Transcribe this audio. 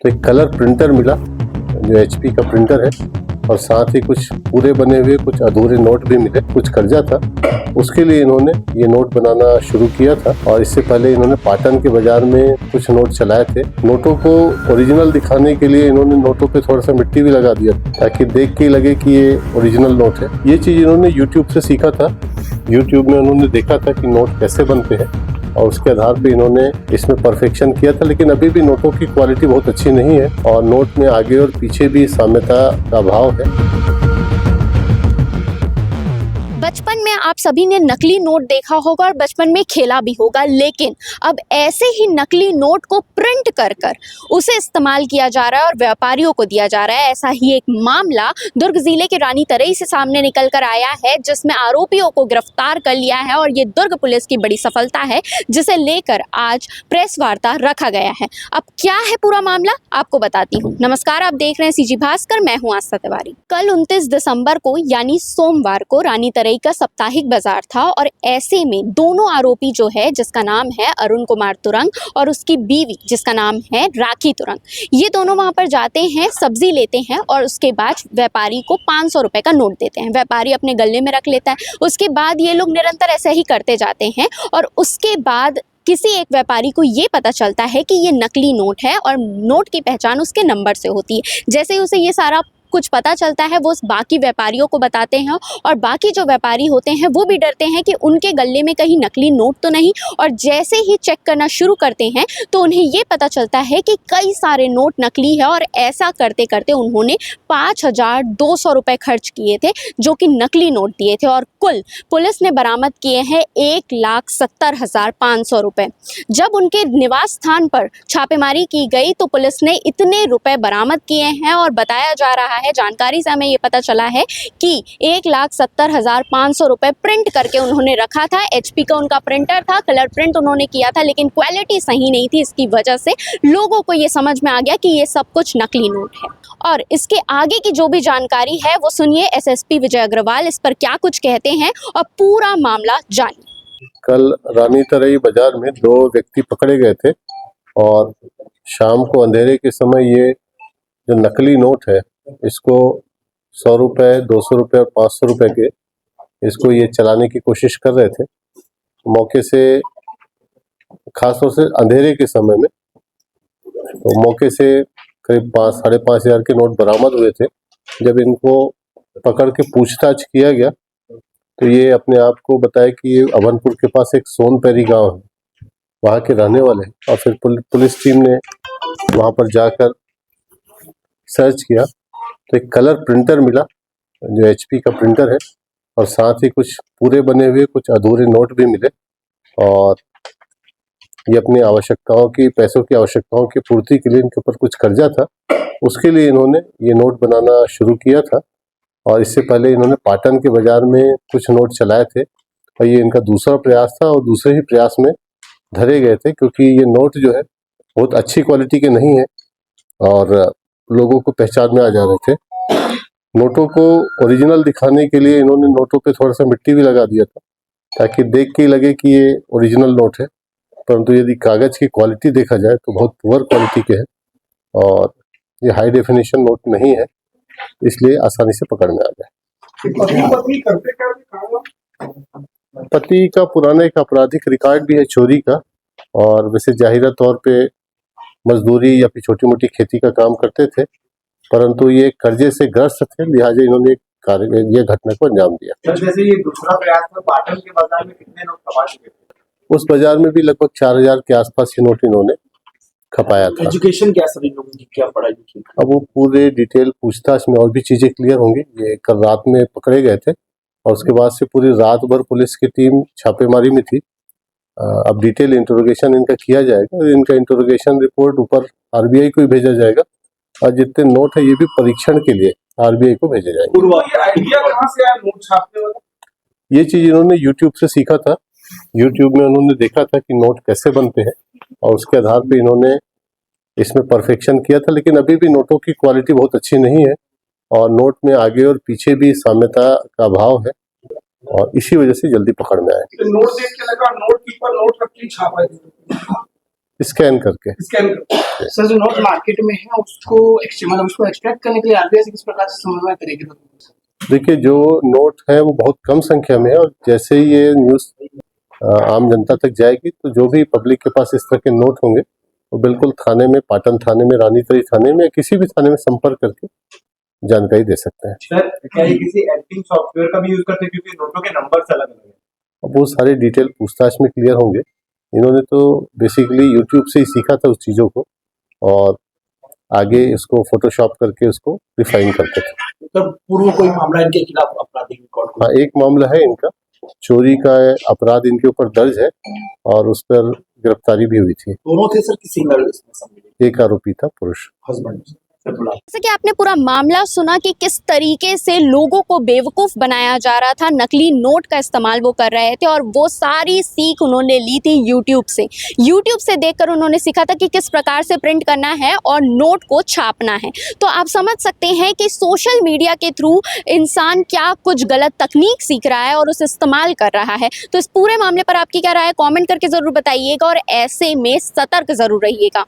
तो एक colour printer मिला जो HP का प्रिंटर है, और साथ ही कुछ पूरे बने हुए कुछ अधूरे नोट भी मिले। कुछ कर्जा था, उसके लिए इन्होंने ये नोट बनाना शुरू किया था। और इससे पहले इन्होंने पाटन के बाजार में कुछ नोट चलाए थे। नोटों को ओरिजिनल दिखाने के लिए इन्होंने नोटों पे थोड़ा सा मिट्टी भी लगा दिया ताकि देख के लगे कि ये ओरिजिनल नोट है। ये चीज इन्होंने यूट्यूब से सीखा था। यूट्यूब में उन्होंने देखा था कि नोट कैसे बनते हैं और उसके आधार पे इन्होंने इसमें परफेक्शन किया था। लेकिन अभी भी नोटों की क्वालिटी बहुत अच्छी नहीं है और नोट में आगे और पीछे भी साम्यता का अभाव है। बचपन में आप सभी ने नकली नोट देखा होगा और बचपन में खेला भी होगा, लेकिन अब ऐसे ही नकली नोट को प्रिंट कर कर उसे इस्तेमाल किया जा रहा है और व्यापारियों को दिया जा रहा है। ऐसा ही एक मामला दुर्ग जिले के रानी तरई से सामने निकल कर आया है, जिसमें आरोपियों को गिरफ्तार कर लिया है और ये दुर्ग पुलिस की बड़ी सफलता है, जिसे लेकर आज प्रेस वार्ता रखा गया है। अब क्या है पूरा मामला, आपको बताती हूँ। नमस्कार, आप देख रहे हैं CG भास्कर, मैं हूँ आस्था तिवारी। कल 29 दिसंबर को यानी सोमवार को रानी तरई का साप्ताहिक बाजार था और ऐसे में दोनों आरोपी जो है, जिसका नाम है अरुण कुमार तुरंग और उसकी बीवी जिसका नाम है राखी तुरंग, ये दोनों वहां पर जाते हैं, सब्जी लेते हैं और उसके बाद व्यापारी को 500 रुपए का नोट देते हैं। व्यापारी अपने गले में रख लेता है। उसके बाद ये लोग निरंतर ऐसे ही करते जाते हैं और उसके बाद किसी एक व्यापारी को ये पता चलता है कि ये नकली नोट है और नोट की पहचान उसके नंबर से होती है। जैसे ही उसे ये सारा कुछ पता चलता है, वो बाकी व्यापारियों को बताते हैं और बाकी जो व्यापारी होते हैं वो भी डरते हैं कि उनके गले में कहीं नकली नोट तो नहीं। और जैसे ही चेक करना शुरू करते हैं तो उन्हें ये पता चलता है कि कई सारे नोट नकली है और ऐसा करते करते उन्होंने 5,200 रुपये खर्च किए थे, जो कि नकली नोट दिए थे। और कुल पुलिस ने बरामद किए हैं 1,70,500 रुपये। जब उनके निवास स्थान पर छापेमारी की गई तो पुलिस ने इतने रुपए बरामद किए हैं और बताया जा रहा है, जानकारी से हमें ये पता चला है कि 1,70,500 रुपये प्रिंट करके उन्होंने रखा था। HP का उनका प्रिंटर था, कलर प्रिंट उन्होंने किया था, लेकिन क्वालिटी सही नहीं थी। इसकी वजह से लोगों को ये समझ में आ गया कि ये सब कुछ नकली नोट है। और इसके आगे की जो भी जानकारी है वो सुनिए SSP विजय अग्रवाल इस पर क्या कुछ कहते हैं और पूरा मामला जानिए। कल रानी तरई बाजार में 2 व्यक्ति पकड़े गए थे और शाम को अंधेरे के समय ये जो नकली नोट है, इसको 100 रुपये, 200 रुपये और 500 रुपये के इसको ये चलाने की कोशिश कर रहे थे। मौके से खासतौर से अंधेरे के समय में तो मौके से करीब 5-5.5 हज़ार के नोट बरामद हुए थे। जब इनको पकड़ के पूछताछ किया गया तो ये अपने आप को बताया कि ये अभनपुर के पास एक सोनपैरी गांव है, वहाँ के रहने वाले हैं। और फिर पुलिस टीम ने वहाँ पर जाकर सर्च किया तो एक कलर प्रिंटर मिला जो HP का प्रिंटर है, और साथ ही कुछ पूरे बने हुए कुछ अधूरे नोट भी मिले। और ये अपनी आवश्यकताओं की, पैसों की आवश्यकताओं की पूर्ति के लिए इनके ऊपर कुछ कर्जा था, उसके लिए इन्होंने ये नोट बनाना शुरू किया था। और इससे पहले इन्होंने पाटन के बाजार में कुछ नोट चलाए थे और ये इनका दूसरा प्रयास था और दूसरे ही प्रयास में धरे गए थे, क्योंकि ये नोट जो है बहुत अच्छी क्वालिटी के नहीं है और लोगों को पहचान में आ जा रहे थे। नोटों को ओरिजिनल दिखाने के लिए इन्होंने नोटों पे थोड़ा सा मिट्टी भी लगा दिया था ताकि देख के लगे कि ये ओरिजिनल नोट है, परंतु यदि कागज की क्वालिटी देखा जाए तो बहुत पुअर क्वालिटी के है और ये हाई डेफिनेशन नोट नहीं है, इसलिए आसानी से पकड़ में आ गए। पति का पुराना एक आपराधिक रिकॉर्ड भी है चोरी का, और वैसे जाहिरा तौर पे मजदूरी या फिर छोटी मोटी खेती का काम करते थे, परंतु ये कर्जे से ग्रस्त थे, लिहाजा इन्होंने ये घटना को अंजाम दिया। जैसे ये दूसरा प्रयास में पाटन के बाजार में कितने नोट खपा चुके थे? उस बाजार में भी लगभग 4,000 के आसपास ये नोट इन्होंने खपाया था। एजुकेशन क्या सभी लोगों की, क्या पढ़ाई लिखी? अब वो पूरे डिटेल पूछताछ में और भी चीजें क्लियर होंगी। ये कल रात में पकड़े गए थे और उसके बाद से पूरी रात भर पुलिस की टीम छापेमारी में थी। अब डिटेल इंटरोगेशन इनका किया जाएगा। इनका इंटरोगेशन रिपोर्ट ऊपर RBI को ही भेजा जाएगा और जितने नोट है ये भी परीक्षण के लिए RBI को भेजे जाएंगे। ये आइडिया कहाँ से आया नोट छापने वाला? ये चीज इन्होंने यूट्यूब से सीखा था। यूट्यूब में उन्होंने देखा था कि नोट कैसे बनते हैं और उसके आधार पे इन्होंने इसमें परफेक्शन किया था। लेकिन अभी भी नोटों की क्वालिटी बहुत अच्छी नहीं है और नोट में आगे और पीछे भी साम्यता का अभाव है और इसी वजह से जल्दी पकड़ में आए। नोट देख के लगा नोट कीपर नोट रख के छापा है। स्कैन करके। स्कैन करके। सर जो नोट मार्केट में है उसको मतलब उसको एक्सट्रैक्ट करने के लिए आरबीआई से किस प्रकार से समन्वय करेगी? देखिए, जो नोट है वो बहुत कम संख्या में है, और जैसे ही ये न्यूज़ आम जनता तक जाएगी तो जो भी पब्लिक के पास इस तरह के नोट होंगे वो बिल्कुल थाने में, पाटन थाने में, रानीतरी थाने में, किसी भी थाने में संपर्क करके जानकारी दे सकते हैं। सर क्या ये किसी एडिटिंग सॉफ्टवेयर का भी यूज करते हैं, क्योंकि नोटों के नंबर्स अलग अलग हैं? अब वो सारे डिटेल पूछताछ में क्लियर होंगे। इन्होंने तो बेसिकली यूट्यूब से ही सीखा था उस चीज़ों को, और आगे इसको फोटोशॉप करके उसको रिफाइन करते थे। तो पूर्व कोई मामला इनके खिलाफ आपराधिक रिकॉर्ड? हाँ, एक मामला है इनका, चोरी का अपराध इनके ऊपर दर्ज है और उस पर गिरफ्तारी भी हुई थी। दोनों थे सर कि सिंगल इसमें सम्मिलित? एक आरोपी था पुरुष। हस्बैंड। जैसे कि आपने पूरा मामला सुना कि किस तरीके से लोगों को बेवकूफ बनाया जा रहा था, नकली नोट का इस्तेमाल वो कर रहे थे, और वो सारी सीख उन्होंने ली थी यूट्यूब से। यूट्यूब से देखकर उन्होंने सीखा था कि किस प्रकार से प्रिंट करना है और नोट को छापना है। तो आप समझ सकते हैं कि सोशल मीडिया के थ्रू इंसान क्या कुछ गलत तकनीक सीख रहा है और उसे इस्तेमाल कर रहा है। तो इस पूरे मामले पर आपकी क्या राय है, कॉमेंट करके ज़रूर बताइएगा और ऐसे में सतर्क ज़रूर रहिएगा।